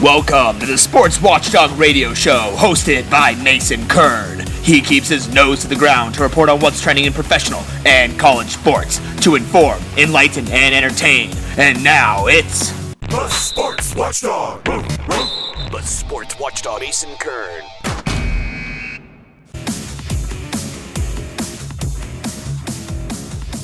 Welcome to the Sports Watchdog radio show, hosted by Mason Kern. He keeps his nose to the ground to report on what's trending in professional and college sports, to inform, enlighten, and entertain. And now it's the Sports Watchdog. The Sports Watchdog, Mason Kern.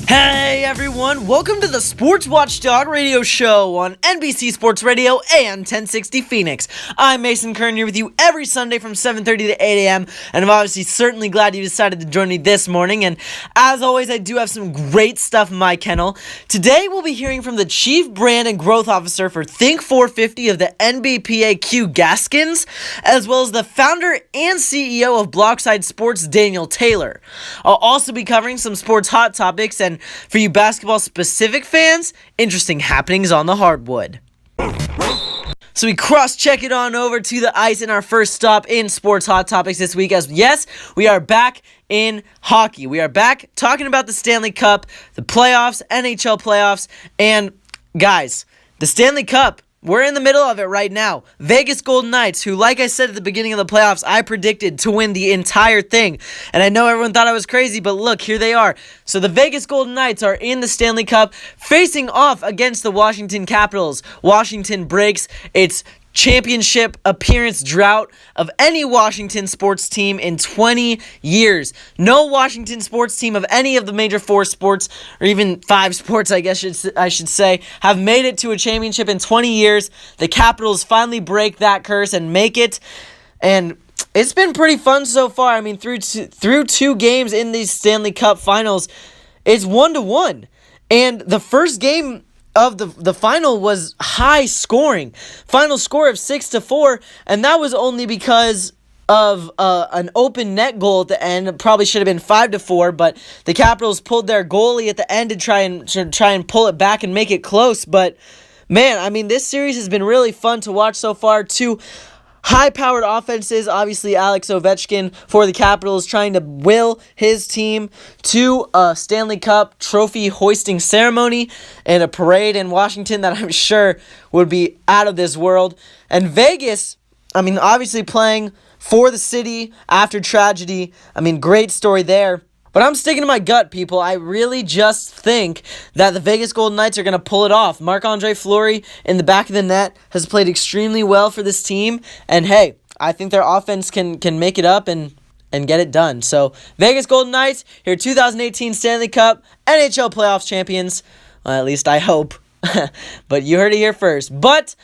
Hey everyone, welcome to the Sports Watchdog radio show on NBC Sports Radio and 1060 Phoenix. I'm Mason Kern here with you every Sunday from 7:30 to 8 a.m. and I'm obviously certainly glad you decided to join me this morning. And as always, I do have some great stuff in my kennel. Today we'll be hearing from the Chief Brand and Growth Officer for Think 450 of the NBPA, Q Gaskins, as well as the founder and CEO of Blockside Sports, Daniel Taylor. I'll also be covering some sports hot topics, and for you basketball-specific fans, interesting happenings on the hardwood. So we cross-check it on over to the ice in our first stop in Sports Hot Topics this week, as yes, we are back in hockey. We are back talking about the Stanley Cup, the playoffs, NHL playoffs, and guys, the Stanley Cup, we're in the middle of it right now. Vegas Golden Knights, who, like I said at the beginning of the playoffs, I predicted to win the entire thing. And I know everyone thought I was crazy, but look, here they are. So the Vegas Golden Knights are in the Stanley Cup, facing off against the Washington Capitals. Washington breaks its championship appearance drought of any Washington sports team in 20 years. No Washington sports team of any of the major four sports, or even five sports, I guess I should say, have made it to a championship in 20 years. The Capitals finally break that curse and make it, and it's been pretty fun so far. I mean, through two games in these Stanley Cup finals, it's 1-1, and the first game of the final was high scoring. Final score of 6-4, and that was only because of an open net goal at the end. It probably should have been 5-4, but the Capitals pulled their goalie at the end to try and pull it back and make it close. But man, I mean, this series has been really fun to watch so far. Two high-powered offenses, obviously Alex Ovechkin for the Capitals trying to will his team to a Stanley Cup trophy hoisting ceremony and a parade in Washington that I'm sure would be out of this world. And Vegas, I mean, obviously playing for the city after tragedy. I mean, great story there. But I'm sticking to my gut, people. I really just think that the Vegas Golden Knights are going to pull it off. Marc-Andre Fleury in the back of the net has played extremely well for this team. And hey, I think their offense can make it up and get it done. So Vegas Golden Knights, your 2018 Stanley Cup NHL playoffs champions. Well, at least I hope. But you heard it here first. But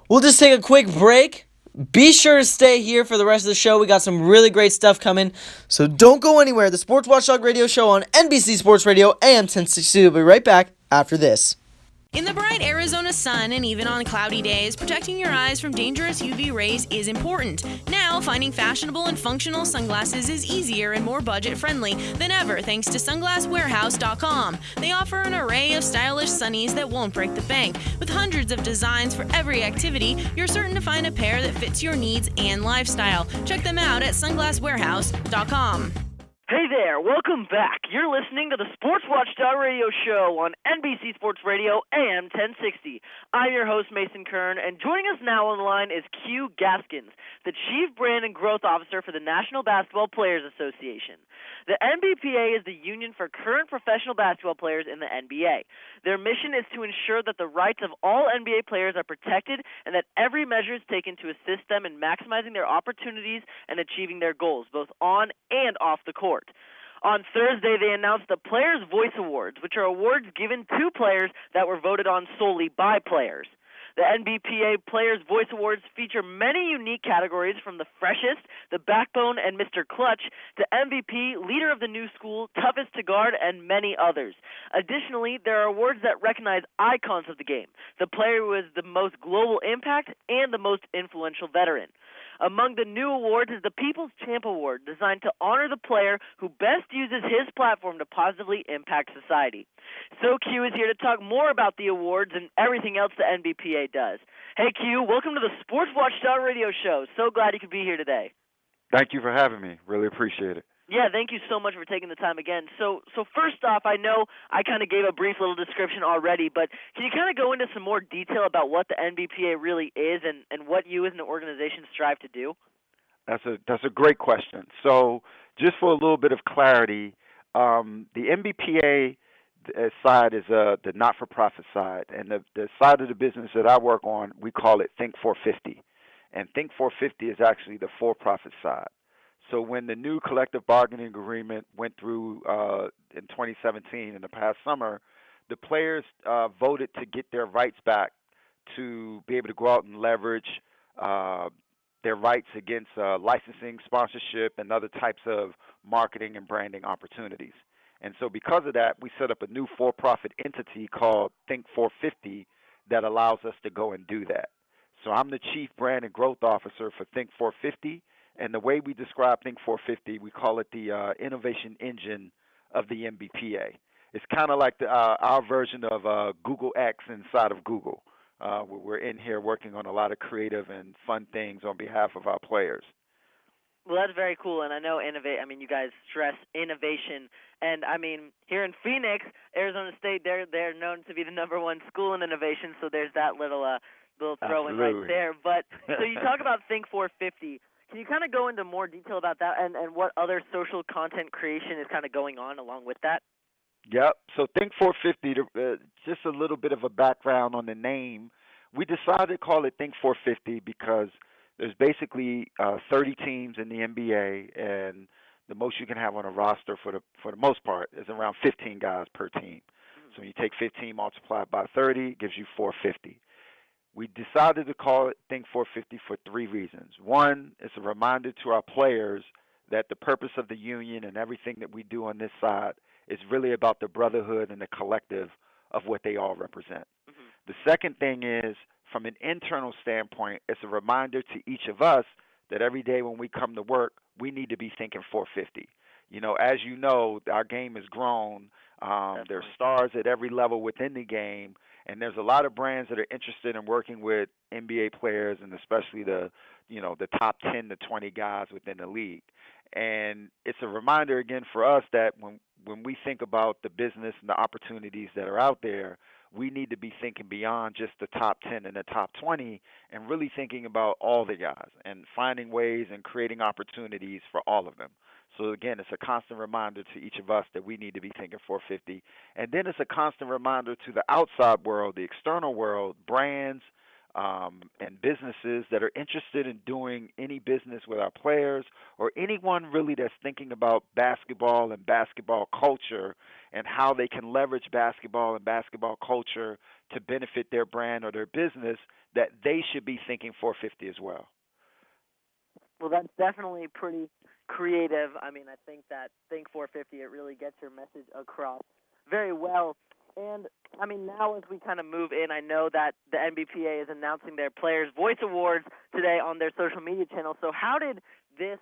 we'll just take a quick break. Be sure to stay here for the rest of the show. We got some really great stuff coming, so don't go anywhere. The Sports Watchdog radio show on NBC Sports Radio, AM 1060. We'll be right back after this. In the bright Arizona sun and even on cloudy days, protecting your eyes from dangerous UV rays is important. Now, finding fashionable and functional sunglasses is easier and more budget-friendly than ever thanks to sunglasswarehouse.com. They offer an array of stylish sunnies that won't break the bank. With hundreds of designs for every activity, you're certain to find a pair that fits your needs and lifestyle. Check them out at sunglasswarehouse.com. Hey there, welcome back. You're listening to the Sports Watchdog radio show on NBC Sports Radio, AM 1060. I'm your host, Mason Kern, and joining us now on the line is Q Gaskins, the Chief Brand and Growth Officer for the National Basketball Players Association. The NBPA is the union for current professional basketball players in the NBA. Their mission is to ensure that the rights of all NBA players are protected and that every measure is taken to assist them in maximizing their opportunities and achieving their goals, both on and off the court. On Thursday, they announced the Players' Voice Awards, which are awards given to players that were voted on solely by players. The NBPA Players' Voice Awards feature many unique categories, from the freshest, the backbone, and Mr. Clutch, to MVP, leader of the new school, toughest to guard, and many others. Additionally, there are awards that recognize icons of the game, the player who has the most global impact, and the most influential veteran. Among the new awards is the People's Champ Award, designed to honor the player who best uses his platform to positively impact society. So Q is here to talk more about the awards and everything else the NBPA does. Hey Q, welcome to the Sports Watchdog radio show. So glad you could be here today. Thank you for having me. Really appreciate it. Yeah, thank you so much for taking the time again. So first off, I know I kind of gave a brief little description already, but can you kind of go into some more detail about what the NBPA really is and what you as an organization strive to do? That's a great question. So just for a little bit of clarity, the NBPA side is the not-for-profit side, and the side of the business that I work on, we call it Think 450, and Think 450 is actually the for-profit side. So when the new collective bargaining agreement went through in 2017, in the past summer, the players voted to get their rights back to be able to go out and leverage uh, their rights against licensing, sponsorship, and other types of marketing and branding opportunities. And so because of that, we set up a new for-profit entity called Think 450 that allows us to go and do that. So I'm the Chief Brand and Growth Officer for Think 450, and the way we describe Think 450, we call it the innovation engine of the MBPA. It's kind of like our version of Google X inside of Google. We're in here working on a lot of creative and fun things on behalf of our players. Well, that's very cool, and I know you guys stress innovation, and I mean, here in Phoenix, Arizona State, they're known to be the #1 school in innovation, so there's that little throw in right there. But so you talk about Think 450. Can you kind of go into more detail about that and what other social content creation is kind of going on along with that? Yep. So Think 450, just a little bit of a background on the name. We decided to call it Think 450 because there's basically 30 teams in the NBA, and the most you can have on a roster for the most part is around 15 guys per team. So you take 15 multiplied by 30, it gives you 450. We decided to call it Think 450 for three reasons. One, it's a reminder to our players that the purpose of the union and everything that we do on this side is really about the brotherhood and the collective of what they all represent. Mm-hmm. The second thing is, from an internal standpoint, it's a reminder to each of us that every day when we come to work, we need to be thinking 450. As you know, our game has grown. There's stars at every level within the game, and there's a lot of brands that are interested in working with NBA players, and especially the top 10 to 20 guys within the league. And it's a reminder again for us that when we think about the business and the opportunities that are out there, we need to be thinking beyond just the top 10 and the top 20 and really thinking about all the guys and finding ways and creating opportunities for all of them. So again, it's a constant reminder to each of us that we need to be thinking 450. And then it's a constant reminder to the outside world, the external world, brands, and businesses that are interested in doing any business with our players, or anyone really that's thinking about basketball and basketball culture and how they can leverage basketball and basketball culture to benefit their brand or their business, that they should be thinking 450 as well. Well, that's definitely pretty creative. I think that Think 450, it really gets your message across very well. And, now as we kind of move in, I know that the NBPA is announcing their Players' Voice Awards today on their social media channel. So how did this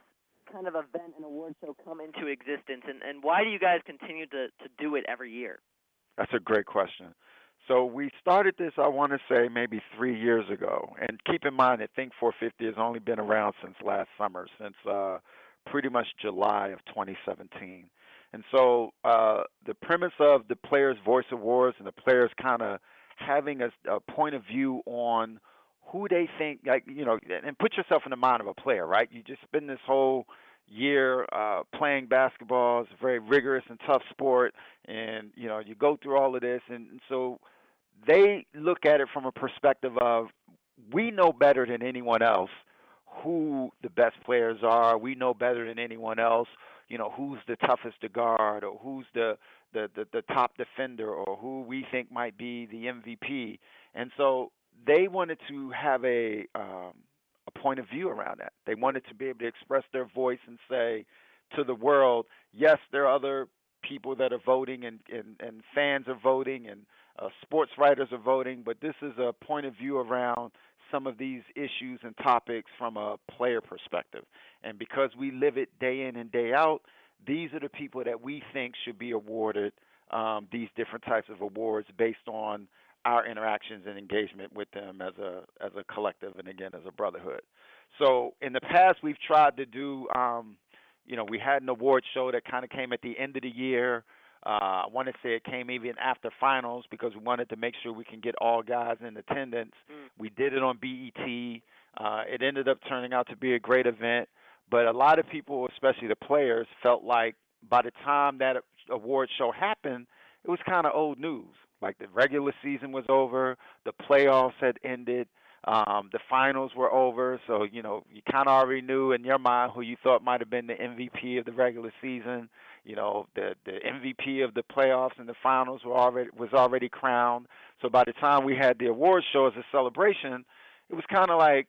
kind of event and award show come into existence, and why do you guys continue to do it every year? That's a great question. So we started this, I want to say, maybe 3 years ago. And keep in mind that Think 450 has only been around since last summer, since pretty much July of 2017. And so the premise of the Players' Voice Awards and the players kind of having a point of view on who they think, and put yourself in the mind of a player, right? You just spend this whole year playing basketball. It's a very rigorous and tough sport, and, you go through all of this. And so they look at it from a perspective of, we know better than anyone else who the best players are. We know better than anyone else, who's the toughest to guard, or who's the top defender, or who we think might be the MVP. And so they wanted to have a point of view around that. They wanted to be able to express their voice and say to the world, yes, there are other people that are voting, and fans are voting, and sports writers are voting, but this is a point of view around some of these issues and topics from a player perspective. And because we live it day in and day out, these are the people that we think should be awarded these different types of awards based on our interactions and engagement with them as a collective, and again, as a brotherhood. So in the past, we've tried to do we had an award show that kind of came at the end of the year. I want to say it came even after finals because we wanted to make sure we can get all guys in attendance. We did it on BET. It ended up turning out to be a great event, but a lot of people, especially the players, felt like by the time that award show happened, it was kind of old news. Like the regular season was over, the playoffs had ended, the finals were over, so you kind of already knew in your mind who you thought might have been the MVP of the regular season. The MVP of the playoffs and the finals was already crowned. So by the time we had the award show as a celebration, it was kind of like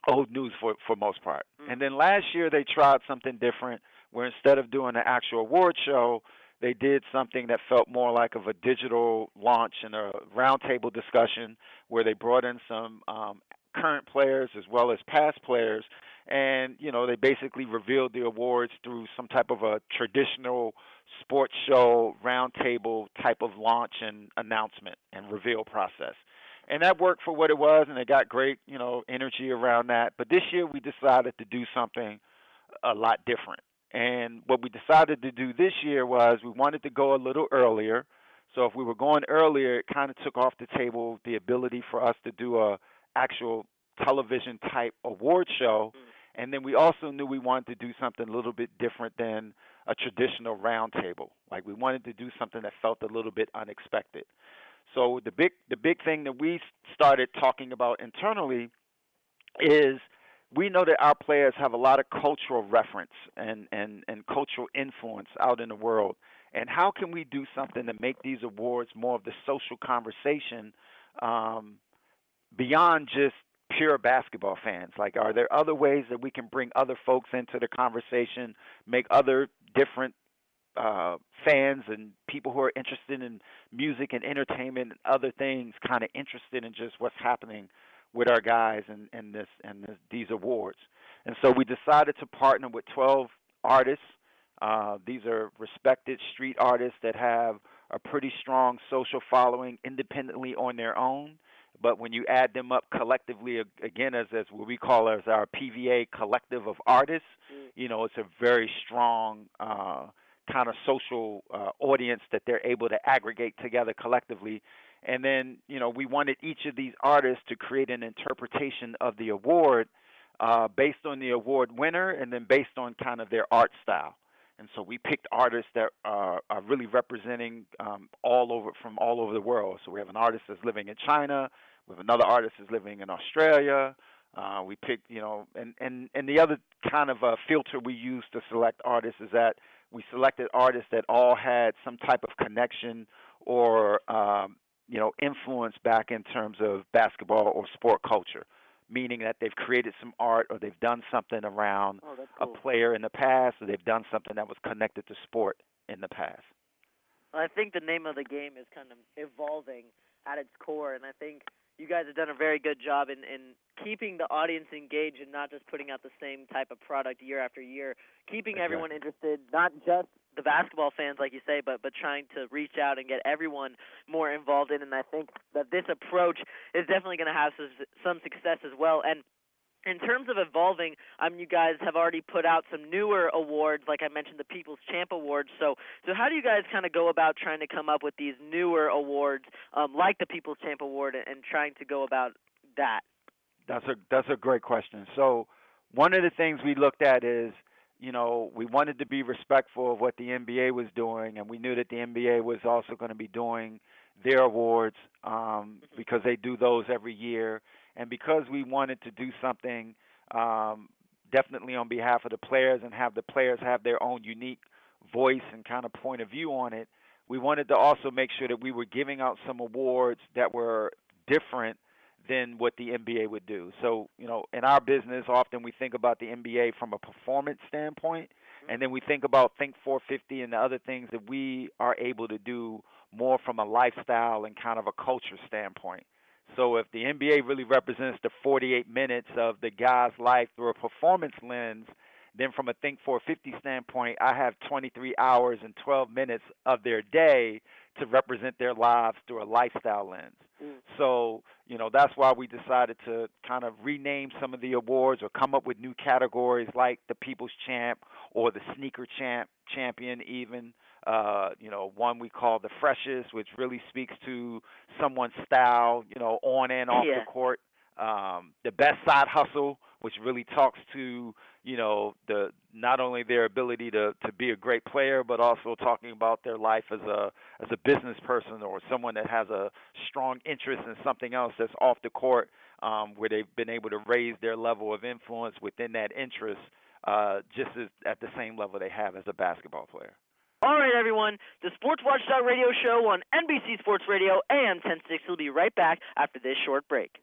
old news for most part. And then last year they tried something different, where instead of doing an actual award show, they did something that felt more like of a digital launch and a roundtable discussion where they brought in some current players as well as past players, and they basically revealed the awards through some type of a traditional sports show roundtable type of launch and announcement and reveal process. And that worked for what it was, and it got great, energy around that. But this year we decided to do something a lot different. And what we decided to do this year was we wanted to go a little earlier. So if we were going earlier, it kind of took off the table the ability for us to do a actual television type award show. And then we also knew we wanted to do something a little bit different than a traditional roundtable. Like we wanted to do something that felt a little bit unexpected. So the big thing that we started talking about internally is we know that our players have a lot of cultural reference and cultural influence out in the world. And how can we do something to make these awards more of the social conversation beyond just pure basketball fans? Like, are there other ways that we can bring other folks into the conversation, make other different fans and people who are interested in music and entertainment and other things kind of interested in just what's happening with our guys and these awards? And so we decided to partner with 12 artists. These are respected street artists that have a pretty strong social following independently on their own. But when you add them up collectively, again, as what we call as our PVA collective of artists, it's a very strong kind of social audience that they're able to aggregate together collectively. And then, we wanted each of these artists to create an interpretation of the award based on the award winner and then based on kind of their art style. And so we picked artists that are really representing from all over the world. So we have an artist that's living in China. We have another artist that's living in Australia. We picked, and the other kind of filter we use to select artists is that we selected artists that all had some type of connection or influence back in terms of basketball or sport culture, meaning that they've created some art or they've done something around a player in the past, or they've done something that was connected to sport in the past. I think the name of the game is kind of evolving at its core, and I think you guys have done a very good job in keeping the audience engaged and not just putting out the same type of product year after year, keeping everyone interested, not just the basketball fans, like you say, but trying to reach out and get everyone more involved in. And I think that this approach is definitely going to have some success as well. And in terms of evolving, you guys have already put out some newer awards, like I mentioned, the People's Champ Awards. So how do you guys kind of go about trying to come up with these newer awards, like the People's Champ Award, and trying to go about that? That's a great question. So one of the things we looked at is, we wanted to be respectful of what the NBA was doing, and we knew that the NBA was also going to be doing their awards because they do those every year. And because we wanted to do something definitely on behalf of the players and have the players have their own unique voice and kind of point of view on it, we wanted to also make sure that we were giving out some awards that were different than what the NBA would do. So, in our business, often we think about the NBA from a performance standpoint, and then we think about Think 450 and the other things that we are able to do more from a lifestyle and kind of a culture standpoint. So if the NBA really represents the 48 minutes of the guy's life through a performance lens, then from a Think 450 standpoint, I have 23 hours and 12 minutes of their day to represent their lives through a lifestyle lens. So, that's why we decided to kind of rename some of the awards or come up with new categories like the People's Champ or the Sneaker Champion even. One we call the Freshest, which really speaks to someone's style, on and off the court. The Best Side Hustle, which really talks to, the not only their ability to be a great player, but also talking about their life as a business person or someone that has a strong interest in something else that's off the court, where they've been able to raise their level of influence within that interest, just at the same level they have as a basketball player. All right, everyone. The Sports Watchdog Radio Show on NBC Sports Radio AM 1060 will be right back after this short break.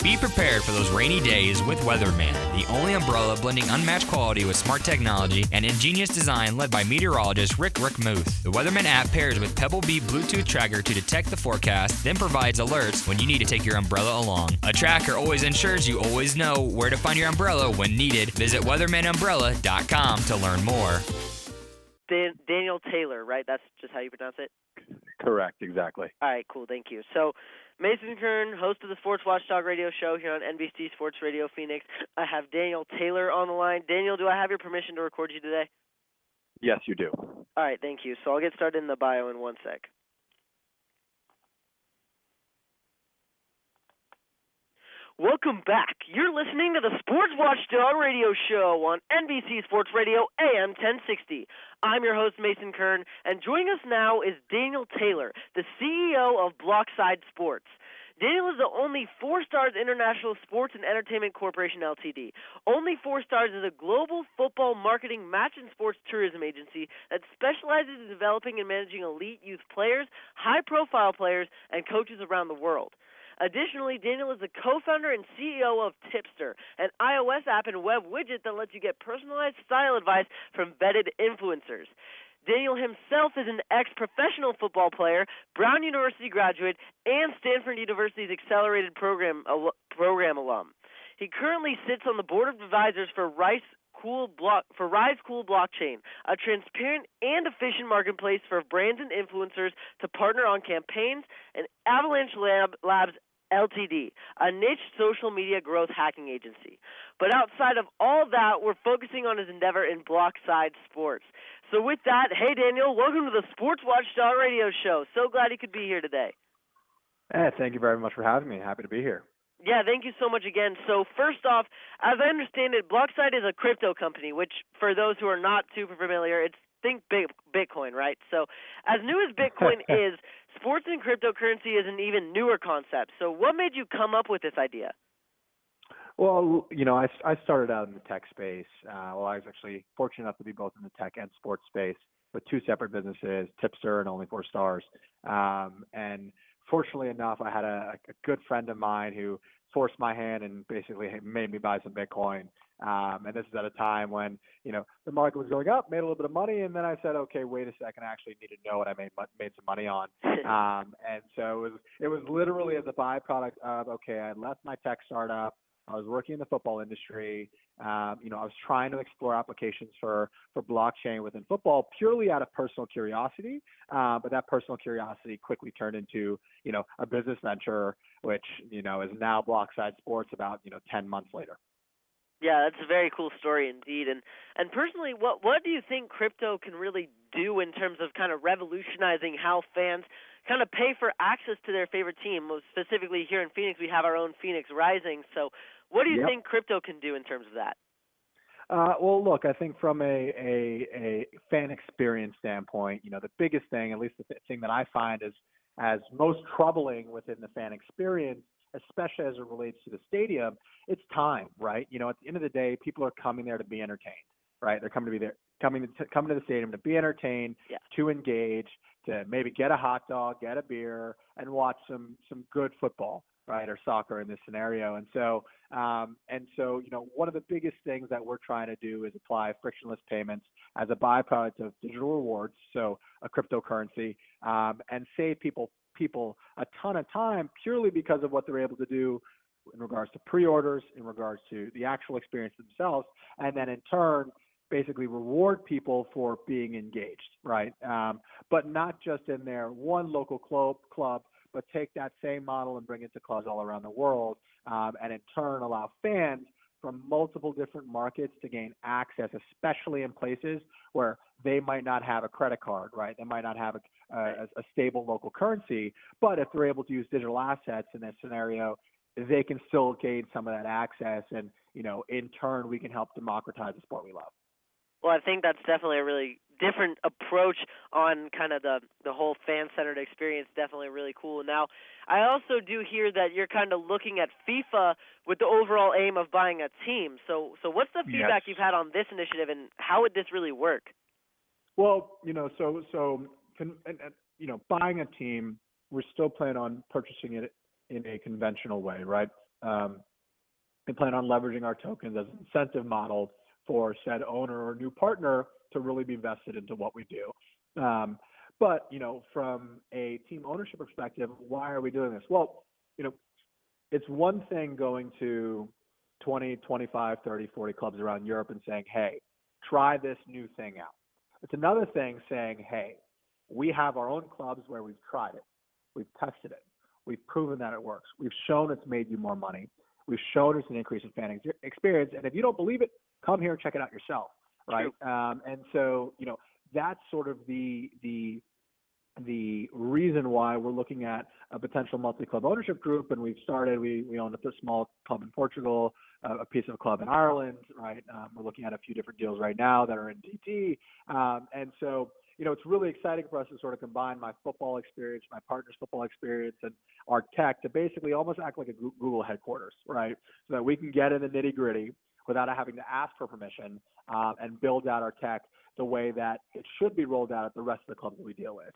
Be prepared for those rainy days with Weatherman, the only umbrella blending unmatched quality with smart technology and ingenious design led by meteorologist Rick Muth. The Weatherman app pairs with Pebble Beat Bluetooth tracker to detect the forecast, then provides alerts when you need to take your umbrella along. A tracker always ensures you always know where to find your umbrella when needed. Visit weathermanumbrella.com to learn more. Daniel Taylor, right? That's just how you pronounce it? Correct, exactly. All right, cool, thank you. So, Mason Kern, host of the Sports Watchdog Radio Show here on NBC Sports Radio Phoenix. I have Daniel Taylor on the line. Daniel, do I have your permission to record you today? Yes, you do. All right, thank you. So I'll get started in the bio in 1 sec. Welcome back. You're listening to the Sports Watchdog Radio Show on NBC Sports Radio AM 1060. I'm your host, Mason Kern, and joining us now is Daniel Taylor, the CEO of Blockside Sports. Daniel is the only 4-Stars International Sports and Entertainment Corporation Ltd. Only 4-Stars is a global football marketing match and sports tourism agency that specializes in developing and managing elite youth players, high-profile players, and coaches around the world. Additionally, Daniel is the co-founder and CEO of Tipster, an iOS app and web widget that lets you get personalized style advice from vetted influencers. Daniel himself is an ex-professional football player, Brown University graduate, and Stanford University's accelerated program alum. He currently sits on the board of advisors for Rise Cool Blockchain, a transparent and efficient marketplace for brands and influencers to partner on campaigns, and Avalanche Labs Ltd., a niche social media growth hacking agency. But outside of all that, we're focusing on his endeavor in Blockside Sports. So with that, hey Daniel, welcome to the Sports Watchdog Radio Show. So glad you could be here today. Hey, thank you very much for having me. Happy to be here. Yeah, thank you so much again. So first off, as I understand it, Blockside is a crypto company, which for those who are not super familiar, it's think Bitcoin, right? So as new as Bitcoin is, sports and cryptocurrency is an even newer concept. So what made you come up with this idea? Well, I started out in the tech space. I was actually fortunate enough to be both in the tech and sports space with two separate businesses, Tipster and Only 4-Stars. And fortunately enough, I had a good friend of mine who forced my hand and basically made me buy some Bitcoin. And this is at a time when, the market was going up, made a little bit of money. And then I said, okay, wait a second, I actually need to know what I made some money on. And so it was literally as a byproduct of, okay, I left my tech startup. I was working in the football industry. I was trying to explore applications for blockchain within football purely out of personal curiosity. But that personal curiosity quickly turned into, a business venture, which, is now Blockside Sports about, 10 months later. Yeah, that's a very cool story indeed. And personally, what do you think crypto can really do in terms of kind of revolutionizing how fans kind of pay for access to their favorite team? Most specifically here in Phoenix, we have our own Phoenix Rising. So what do you think crypto can do in terms of that? Well, look, I think from a fan experience standpoint, the biggest thing, at least the thing that I find is as most troubling within the fan experience, especially as it relates to the stadium, it's time, right? At the end of the day, people are coming there to be entertained, right? They're coming to the stadium to be entertained, to engage, to maybe get a hot dog, get a beer, and watch some good football, right, or soccer in this scenario. And so, one of the biggest things that we're trying to do is apply frictionless payments as a byproduct of digital rewards, so a cryptocurrency, and save people a ton of time purely because of what they're able to do in regards to pre-orders, in regards to the actual experience themselves, and then in turn basically reward people for being engaged, right? But not just in their one local club, but take that same model and bring it to clubs all around the world, and in turn allow fans from multiple different markets to gain access, especially in places where they might not have a credit card, right? They might not have a stable local currency, but if they're able to use digital assets in this scenario, they can still gain some of that access, and in turn, we can help democratize the sport we love. Well, I think that's definitely a really different approach on kind of the whole fan-centered experience. Definitely really cool. Now, I also do hear that you're kind of looking at FIFA with the overall aim of buying a team. So what's the feedback you've had on this initiative, and how would this really work? Well, buying a team, we're still planning on purchasing it in a conventional way, right? We plan on leveraging our tokens as an incentive model for said owner or new partner to really be vested into what we do. But, from a team ownership perspective, why are we doing this? Well, it's one thing going to 20, 25, 30, 40 clubs around Europe and saying, hey, try this new thing out. It's another thing saying, hey, we have our own clubs where we've tried it. We've tested it. We've proven that it works. We've shown it's made you more money. We've shown it's an increase in fan experience. And if you don't believe it, come here and check it out yourself, right? And so, that's sort of the reason why we're looking at a potential multi-club ownership group. And we own a small club in Portugal, a piece of a club in Ireland, right? We're looking at a few different deals right now that are in DT. And so, it's really exciting for us to sort of combine my football experience, my partner's football experience, and our tech to basically almost act like a Google headquarters, right? So that we can get in the nitty-gritty without having to ask for permission, and build out our tech the way that it should be rolled out at the rest of the clubs that we deal with.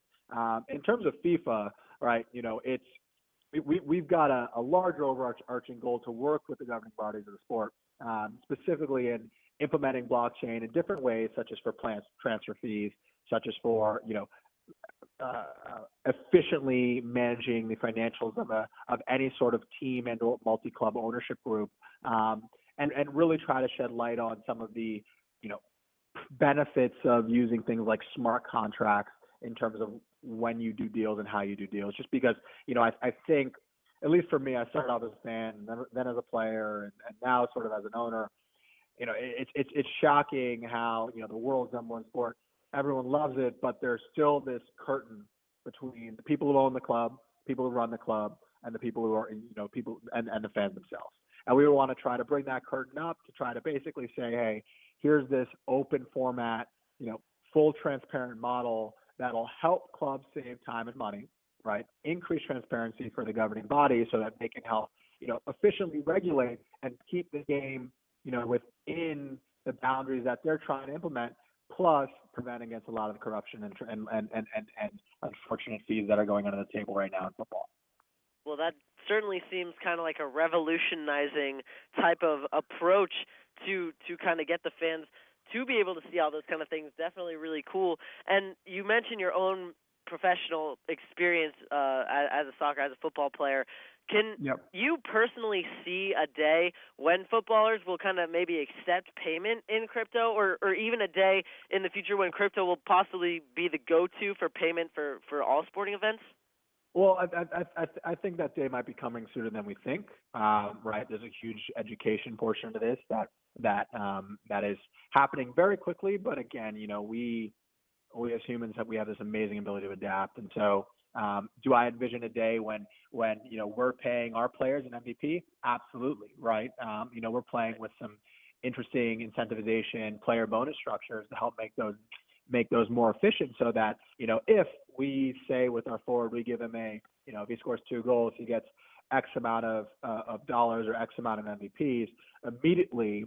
In terms of FIFA, right, we've got a larger overarching goal to work with the governing bodies of the sport, specifically in implementing blockchain in different ways, such as for transfer fees, such as for efficiently managing the financials of any sort of team and or multi-club ownership group, and really try to shed light on some of the benefits of using things like smart contracts in terms of when you do deals and how you do deals. Just because I think, at least for me, I started off as a fan, then as a player, and now sort of as an owner. It's shocking how the world's number one sport. Everyone loves it, but there's still this curtain between the people who own the club, people who run the club, and the people who are people and the fans themselves. And we want to try to bring that curtain up to try to basically say, hey, here's this open format, full transparent model that'll help clubs save time and money, right? Increase transparency for the governing body so that they can help, efficiently regulate and keep the game, within the boundaries that they're trying to implement, plus prevent against a lot of the corruption and unfortunate fees that are going under the table right now in football. Well, that certainly seems kind of like a revolutionizing type of approach to kind of get the fans to be able to see all those kind of things. Definitely really cool. And you mentioned your own professional experience as a football player. Can you personally see a day when footballers will kind of maybe accept payment in crypto, or even a day in the future when crypto will possibly be the go-to for payment for all sporting events? Well, I think that day might be coming sooner than we think. Right? There's a huge education portion to this that is happening very quickly. But again, we as humans we have this amazing ability to adapt. And so, do I envision a day when we're paying our players an MVP? Absolutely, right? We're playing with some interesting incentivization, player bonus structures to help make those more efficient, so that if we say with our forward we give him if he scores 2 goals, he gets X amount of dollars or X amount of MVPs. Immediately,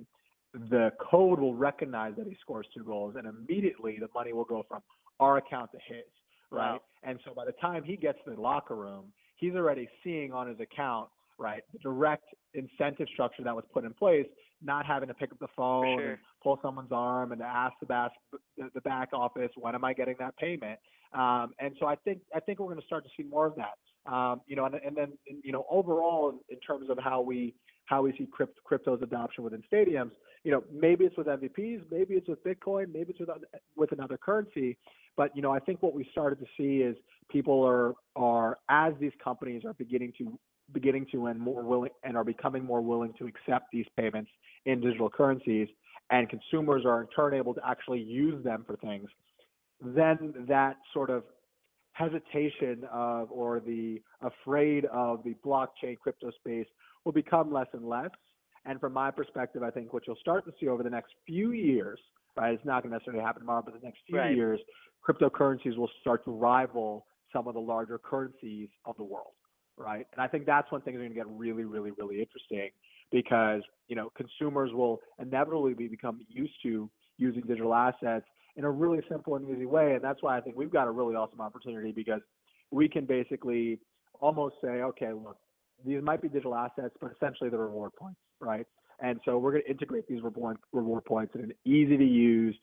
the code will recognize that he scores 2 goals, and immediately the money will go from our account to his. Right. Wow. And so by the time he gets to the locker room, he's already seeing on his account, right, the direct incentive structure that was put in place, not having to pick up the phone and pull someone's arm and to ask the back office, when am I getting that payment? And so I think we're going to start to see more of that. And then overall in terms of how we see crypto's adoption within stadiums, maybe it's with MVPs, maybe it's with Bitcoin, maybe it's with another currency. But I think what we started to see is people are as these companies are beginning to and more willing and are becoming more willing to accept these payments in digital currencies, and consumers are in turn able to actually use them for things, then that sort of hesitation of or the afraid of the blockchain crypto space will become less and less. And from my perspective, I think what you'll start to see over the next few years, right, it's not going to necessarily happen tomorrow, but the next few years, cryptocurrencies will start to rival some of the larger currencies of the world, right? And I think that's when things are going to get really, really, really interesting, because, consumers will inevitably become used to using digital assets in a really simple and easy way. And that's why I think we've got a really awesome opportunity, because we can basically almost say, okay, look, these might be digital assets, but essentially they're reward points, right? And so we're going to integrate these reward points in an easy to use,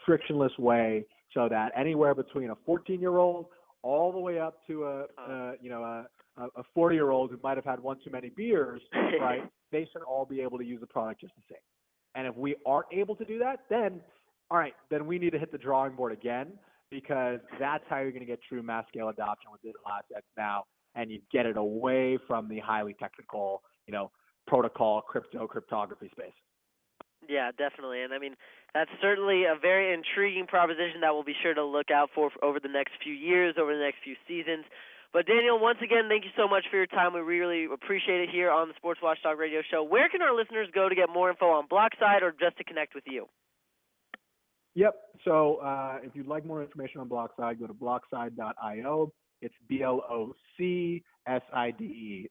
frictionless way, so that anywhere between a 14-year-old all the way up to a 40-year-old who might have had one too many beers, right? They should all be able to use the product just the same. And if we aren't able to do that, then we need to hit the drawing board again, because that's how you're going to get true mass scale adoption with digital assets now, and you get it away from the highly technical, protocol, cryptography space. Yeah, definitely. And I mean, that's certainly a very intriguing proposition that we'll be sure to look out for over the next few years, over the next few seasons. But Daniel, once again, thank you so much for your time. We really appreciate it here on the Sports Watchdog Radio Show. Where can our listeners go to get more info on Blockside or just to connect with you? Yep. So if you'd like more information on Blockside, go to blockside.io. It's BLOCSIDE,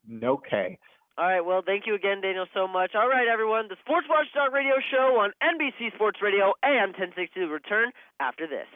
no K. All right, well, thank you again, Daniel, so much. All right, everyone, the Sports Watchdog Radio Show on NBC Sports Radio AM 1060 will return after this.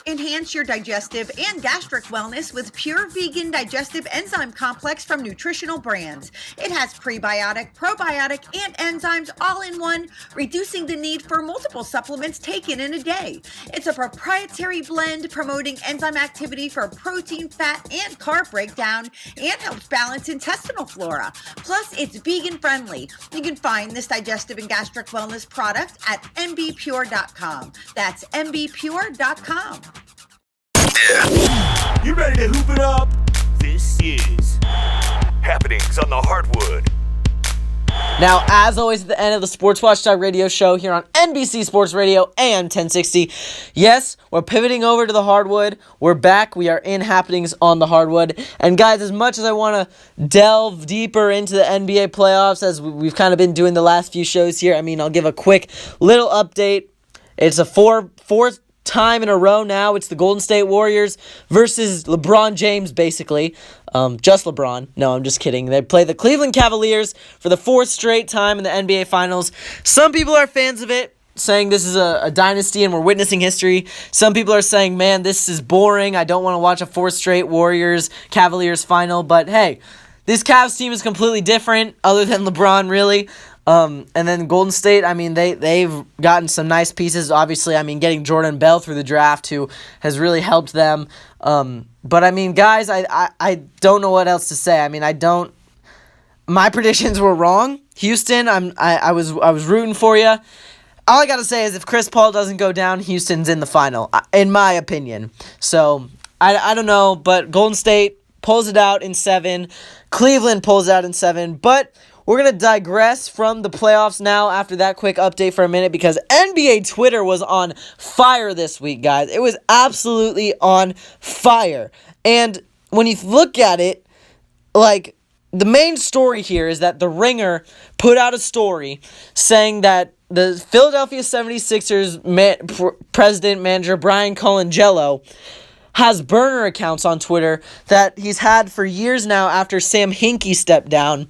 Enhance your digestive and gastric wellness with pure vegan digestive enzyme complex from Nutritional Brands. It has prebiotic, probiotic, and enzymes all in one, reducing the need for multiple supplements taken in a day. It's a proprietary blend promoting enzyme activity for protein, fat, and carb breakdown, and helps balance intestinal flora. Plus, it's vegan friendly. You can find this digestive and gastric wellness product at mbpure.com. That's mbpure.com. You ready to hoop it up? This is Happenings on the Hardwood. Now, as always, at the end of the Sports Watchdog Radio Show here on NBC Sports Radio AM 1060, yes, we're pivoting over to the hardwood. We're back. We are in Happenings on the Hardwood. And guys, as much as I want to delve deeper into the NBA playoffs, as we've kind of been doing the last few shows here, I'll give a quick little update. It's a fourth time in a row now. It's the Golden State Warriors versus LeBron James, basically. Just LeBron. No, I'm just kidding. They play the Cleveland Cavaliers for the fourth straight time in the NBA Finals. Some people are fans of it, saying this is a dynasty and we're witnessing history. Some people are saying, man, this is boring. I don't want to watch a fourth straight Warriors-Cavaliers final. But hey, this Cavs team is completely different, other than LeBron, really. And then Golden State, they've gotten some nice pieces. Obviously, getting Jordan Bell through the draft, who has really helped them. But guys, I don't know what else to say. My predictions were wrong. Houston, I was rooting for you. All I gotta say is if Chris Paul doesn't go down, Houston's in the final, in my opinion. So I don't know, but Golden State pulls it out in 7. Cleveland pulls it out in 7, but we're going to digress from the playoffs now after that quick update for a minute, because NBA Twitter was on fire this week, guys. It was absolutely on fire. And when you look at it, the main story here is that The Ringer put out a story saying that the Philadelphia 76ers president manager Brian Colangelo has burner accounts on Twitter that he's had for years now after Sam Hinkie stepped down,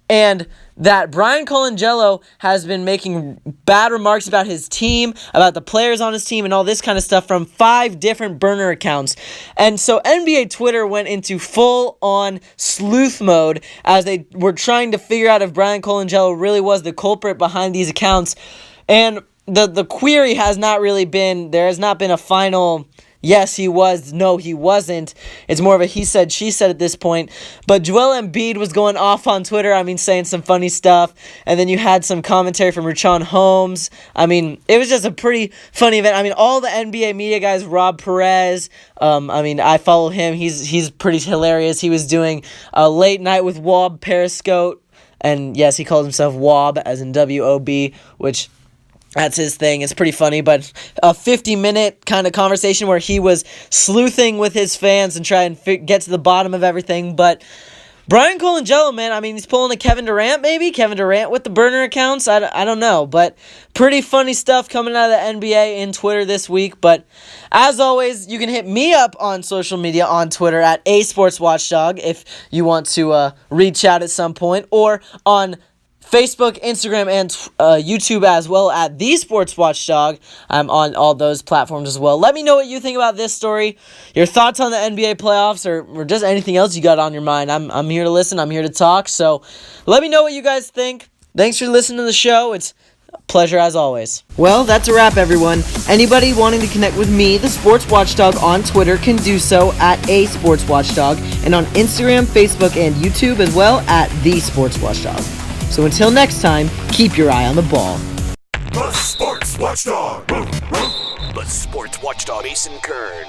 and that Brian Colangelo has been making bad remarks about his team, about the players on his team, and all this kind of stuff from 5 different burner accounts. And so NBA Twitter went into full-on sleuth mode as they were trying to figure out if Brian Colangelo really was the culprit behind these accounts. And the query has not really been, there has not been a final yes, he was, no, he wasn't. It's more of a he said, she said at this point. But Joel Embiid was going off on Twitter, saying some funny stuff. And then you had some commentary from Richaun Holmes. It was just a pretty funny event. All the NBA media guys, Rob Perez, I follow him. He's pretty hilarious. He was doing a late night with Wob Periscope. And yes, he called himself Wob, as in W-O-B, which... that's his thing. It's pretty funny, but a 50-minute kind of conversation where he was sleuthing with his fans and trying to get to the bottom of everything. But Brian Colangelo, man, he's pulling a Kevin Durant, maybe? Kevin Durant with the burner accounts? I don't know, but pretty funny stuff coming out of the NBA in Twitter this week. But as always, you can hit me up on social media on Twitter at @sportswatchdog if you want to reach out at some point, or on Facebook, Instagram, and YouTube as well at The Sports Watchdog. I'm on all those platforms as well. Let me know what you think about this story, your thoughts on the NBA playoffs, or just anything else you got on your mind. I'm here to listen. I'm here to talk. So let me know what you guys think. Thanks for listening to the show. It's a pleasure as always. Well, that's a wrap, everyone. Anybody wanting to connect with me, The Sports Watchdog, on Twitter can do so at @sportswatchdog, and on Instagram, Facebook, and YouTube as well at The Sports Watchdog. So until next time, keep your eye on the ball. The Sports Watchdog. The Sports Watchdog, Kern.